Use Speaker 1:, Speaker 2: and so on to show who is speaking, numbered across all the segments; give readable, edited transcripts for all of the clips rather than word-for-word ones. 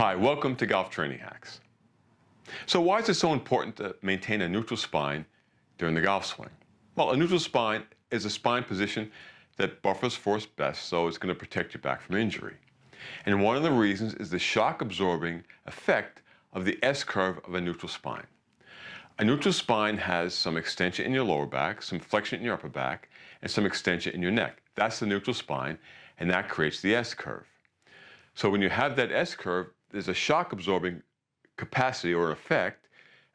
Speaker 1: Hi, welcome to Golf Training Hacks. So why is it so important to maintain a neutral spine during the golf swing? Well, a neutral spine is a spine position that buffers force best, so it's going to protect your back from injury. And one of the reasons is the shock-absorbing effect of the S-curve of a neutral spine. A neutral spine has some extension in your lower back, some flexion in your upper back, and some extension in your neck. That's the neutral spine, and that creates the S-curve. So when you have that S-curve, there's a shock-absorbing capacity or effect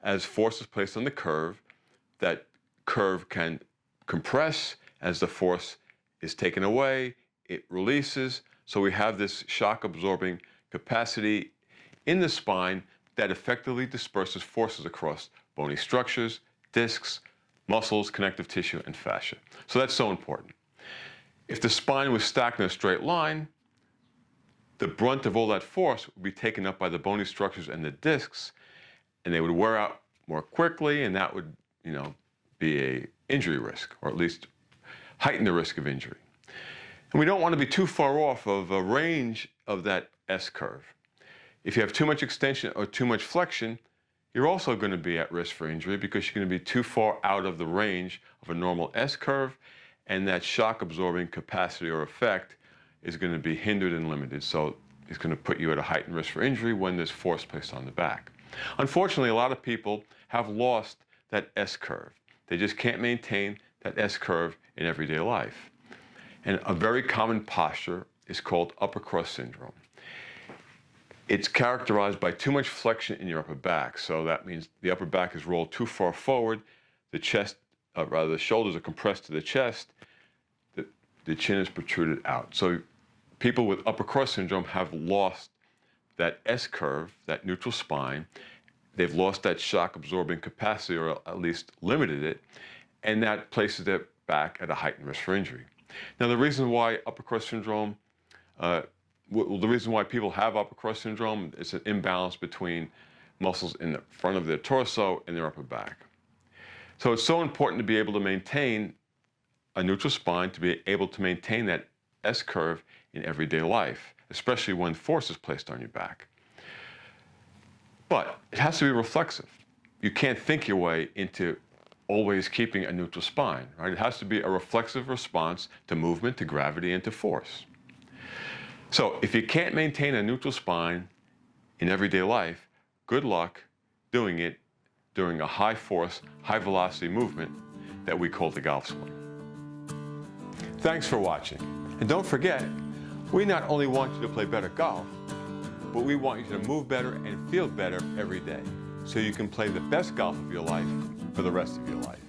Speaker 1: as force is placed on the curve. That curve can compress as the force is taken away, it releases. So we have this shock-absorbing capacity in the spine that effectively disperses forces across bony structures, discs, muscles, connective tissue, and fascia. So that's so important. If the spine was stacked in a straight line, the brunt of all that force would be taken up by the bony structures and the discs, and they would wear out more quickly, and that would, be a injury risk, or at least heighten the risk of injury. And we don't want to be too far off of a range of that S-curve. If you have too much extension or too much flexion, you're also going to be at risk for injury because you're going to be too far out of the range of a normal S-curve, and that shock-absorbing capacity or effect is going to be hindered and limited, so it's going to put you at a heightened risk for injury when there's force placed on the back. Unfortunately, a lot of people have lost that S-curve. They just can't maintain that S-curve in everyday life. And a very common posture is called upper cross syndrome. It's characterized by too much flexion in your upper back, so that means the upper back is rolled too far forward, the shoulders are compressed to the chest, the chin is protruded out. So people with upper cross syndrome have lost that S-curve, that neutral spine. They've lost that shock-absorbing capacity, or at least limited it, and that places their back at a heightened risk for injury. Now, the reason why upper cross syndrome, the reason why people have upper cross syndrome is an imbalance between muscles in the front of their torso and their upper back. So it's so important to be able to maintain a neutral spine, to be able to maintain that S-curve in everyday life, especially when force is placed on your back. But it has to be reflexive. You can't think your way into always keeping a neutral spine, right? It has to be a reflexive response to movement, to gravity, and to force. So if you can't maintain a neutral spine in everyday life, good luck doing it during a high force, high velocity movement that we call the golf swing. Thanks for watching. And don't forget, we not only want you to play better golf, but we want you to move better and feel better every day, so you can play the best golf of your life for the rest of your life.